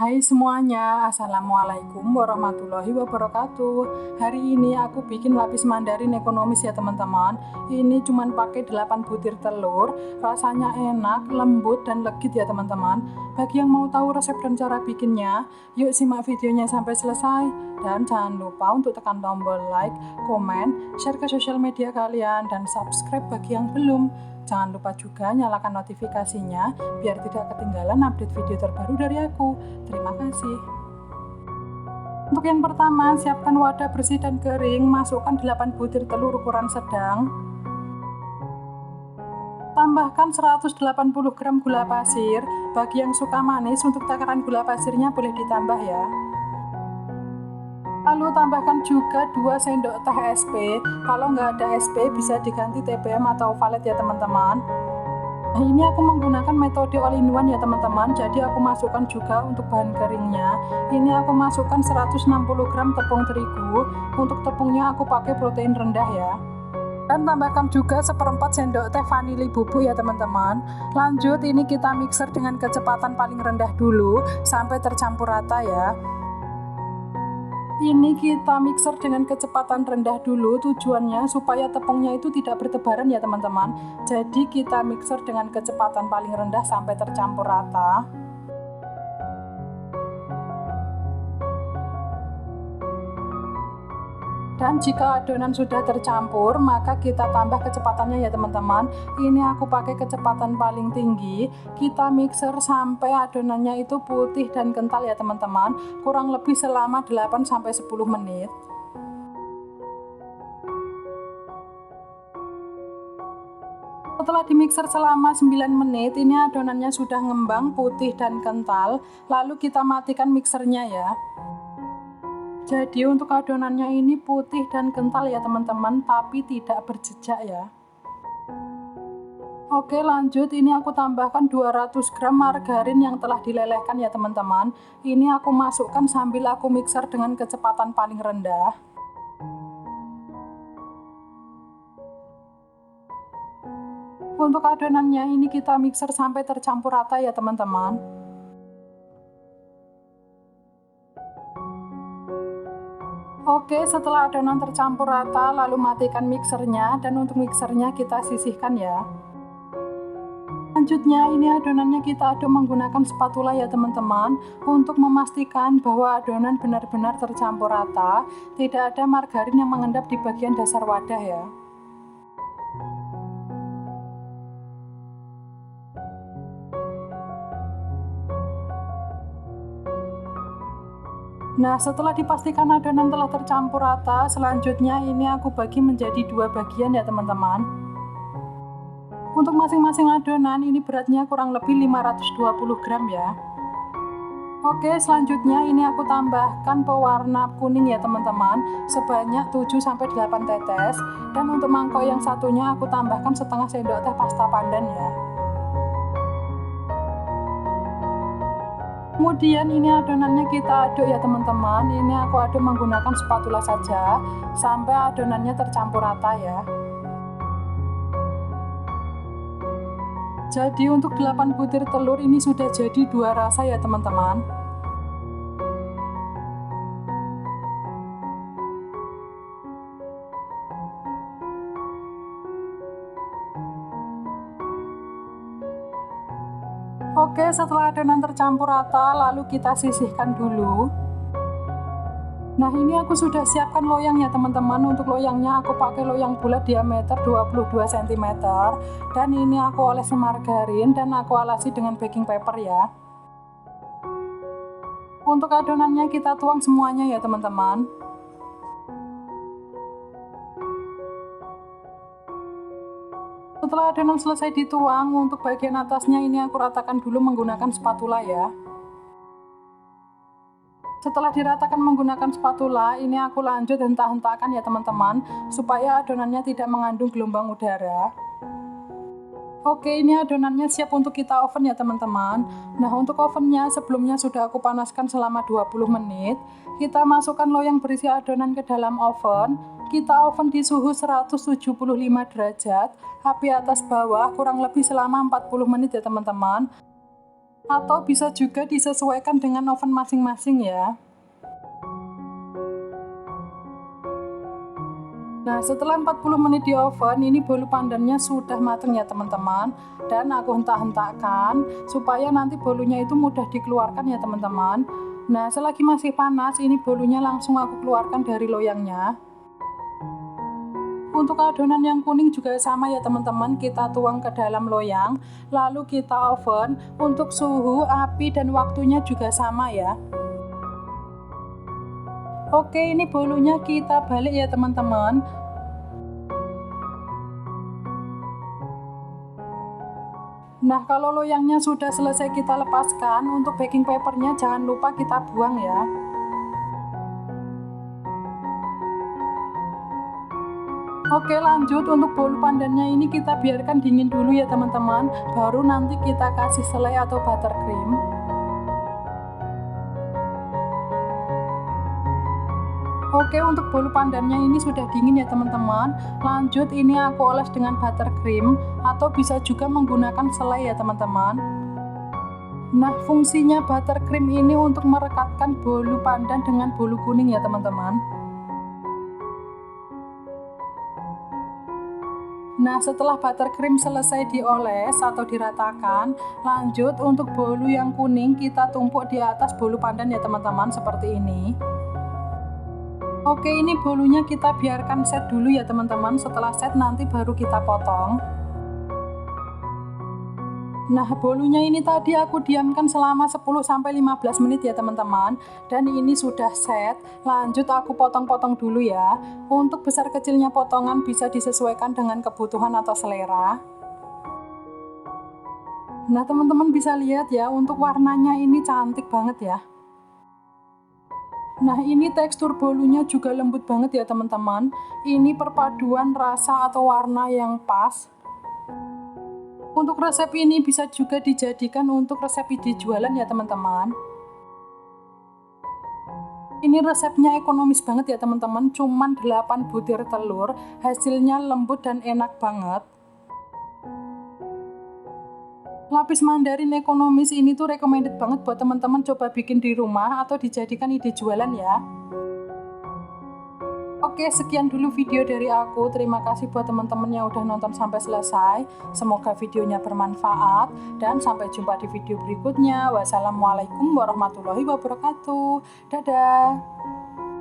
Hai semuanya, Assalamualaikum warahmatullahi wabarakatuh. Hari ini aku bikin lapis mandarin ekonomis ya teman-teman. Ini cuman pakai 8 butir telur, rasanya enak, lembut dan legit ya teman-teman. Bagi yang mau tahu resep dan cara bikinnya, yuk simak videonya sampai selesai. Dan jangan lupa untuk tekan tombol like, komen, share ke sosial media kalian, dan subscribe bagi yang belum. Jangan lupa juga nyalakan notifikasinya biar tidak ketinggalan update video terbaru dari aku. Terima kasih. Untuk yang pertama, siapkan wadah bersih dan kering, masukkan 8 butir telur ukuran sedang. Tambahkan 180 gram gula pasir. Bagi yang suka manis, untuk takaran gula pasirnya boleh ditambah ya. Lalu tambahkan juga 2 sendok teh SP. Kalau nggak ada SP bisa diganti TBM atau valet ya teman-teman. Nah, ini aku menggunakan metode all in one ya teman-teman. Jadi aku masukkan juga untuk bahan keringnya. Ini aku masukkan 160 gram tepung terigu. Untuk tepungnya aku pakai protein rendah ya. Dan tambahkan juga 1/4 sendok teh vanili bubuk ya teman-teman. Lanjut, ini kita mixer dengan kecepatan paling rendah dulu sampai tercampur rata ya. Ini kita mixer dengan kecepatan rendah dulu, tujuannya supaya tepungnya itu tidak bertebaran ya teman-teman. Jadi kita mixer dengan kecepatan paling rendah sampai tercampur rata. Dan jika adonan sudah tercampur, maka kita tambah kecepatannya ya teman-teman. Ini aku pakai kecepatan paling tinggi. Kita mixer sampai adonannya itu putih dan kental ya teman-teman. Kurang lebih selama 8-10 menit. Setelah dimixer selama 9 menit, ini adonannya sudah ngembang, putih dan kental. Lalu kita matikan mixernya ya. Jadi untuk adonannya ini putih dan kental ya teman-teman, tapi tidak berjejak ya. Oke, lanjut, ini aku tambahkan 200 gram margarin yang telah dilelehkan ya teman-teman. Ini aku masukkan sambil aku mixer dengan kecepatan paling rendah. Untuk adonannya ini kita mixer sampai tercampur rata ya teman-teman. Oke, setelah adonan tercampur rata, lalu matikan mixernya, dan untuk mixernya kita sisihkan ya. Selanjutnya, ini adonannya kita aduk menggunakan spatula ya teman-teman, untuk memastikan bahwa adonan benar-benar tercampur rata, tidak ada margarin yang mengendap di bagian dasar wadah ya. Nah, setelah dipastikan adonan telah tercampur rata, selanjutnya ini aku bagi menjadi 2 bagian ya teman-teman. Untuk masing-masing adonan ini beratnya kurang lebih 520 gram ya. Oke, selanjutnya ini aku tambahkan pewarna kuning ya teman-teman, sebanyak 7-8 tetes. Dan untuk mangkok yang satunya aku tambahkan setengah sendok teh pasta pandan ya. Kemudian ini adonannya kita aduk ya teman-teman. Ini aku aduk menggunakan spatula saja sampai adonannya tercampur rata ya. Jadi untuk 8 butir telur ini sudah jadi 2 rasa ya teman-teman. Oke, setelah adonan tercampur rata, lalu kita sisihkan dulu. Nah, ini aku sudah siapkan loyang ya teman-teman. Untuk loyangnya aku pakai loyang bulat diameter 22 cm. Dan ini aku olesi margarin dan aku alasi dengan baking paper ya. Untuk adonannya kita tuang semuanya ya teman-teman. Setelah adonan selesai dituang, untuk bagian atasnya ini aku ratakan dulu menggunakan spatula ya. Setelah diratakan menggunakan spatula, ini aku lanjut hentak-hentakan ya teman-teman, supaya adonannya tidak mengandung gelombang udara. Oke, ini adonannya siap untuk kita oven ya teman-teman. Nah, untuk ovennya sebelumnya sudah aku panaskan selama 20 menit. Kita masukkan loyang berisi adonan ke dalam oven. Kita oven di suhu 175 derajat, api atas bawah kurang lebih selama 40 menit ya teman-teman. Atau bisa juga disesuaikan dengan oven masing-masing ya. Nah, setelah 40 menit di oven, ini bolu pandannya sudah matang ya teman-teman. Dan aku hentak-hentakkan supaya nanti bolunya itu mudah dikeluarkan ya teman-teman. Nah, selagi masih panas, ini bolunya langsung aku keluarkan dari loyangnya. Untuk adonan yang kuning juga sama ya teman-teman, kita tuang ke dalam loyang, lalu kita oven. Untuk suhu, api, dan waktunya juga sama ya. Oke, ini bolunya kita balik ya teman-teman. Nah, kalau loyangnya sudah selesai kita lepaskan, untuk baking papernya jangan lupa kita buang ya. Oke, lanjut untuk bolu pandannya ini kita biarkan dingin dulu ya teman-teman, baru nanti kita kasih selai atau buttercream. Oke, untuk bolu pandannya ini sudah dingin ya teman-teman. Lanjut, ini aku oles dengan buttercream atau bisa juga menggunakan selai ya teman-teman. Nah, fungsinya buttercream ini untuk merekatkan bolu pandan dengan bolu kuning ya teman-teman. Nah, setelah buttercream selesai dioles atau diratakan, lanjut untuk bolu yang kuning kita tumpuk di atas bolu pandan ya teman-teman, seperti ini. Oke, ini bolunya kita biarkan set dulu ya teman-teman. Setelah set nanti baru kita potong. Nah, bolunya ini tadi aku diamkan selama 10-15 menit ya teman-teman. Dan ini sudah set. Lanjut aku potong-potong dulu ya. Untuk besar kecilnya potongan bisa disesuaikan dengan kebutuhan atau selera. Nah, teman-teman bisa lihat ya, untuk warnanya ini cantik banget ya. Nah, ini tekstur bolunya juga lembut banget ya teman-teman. Ini perpaduan rasa atau warna yang pas. Untuk resep ini bisa juga dijadikan untuk resep ide jualan ya teman-teman. Ini resepnya ekonomis banget ya teman-teman, cuman 8 butir telur, hasilnya lembut dan enak banget. Lapis mandarin ekonomis ini tuh recommended banget buat teman-teman coba bikin di rumah atau dijadikan ide jualan ya. Oke, sekian dulu video dari aku. Terima kasih buat teman-teman yang udah nonton sampai selesai. Semoga videonya bermanfaat dan sampai jumpa di video berikutnya. Wassalamualaikum warahmatullahi wabarakatuh. Dadah.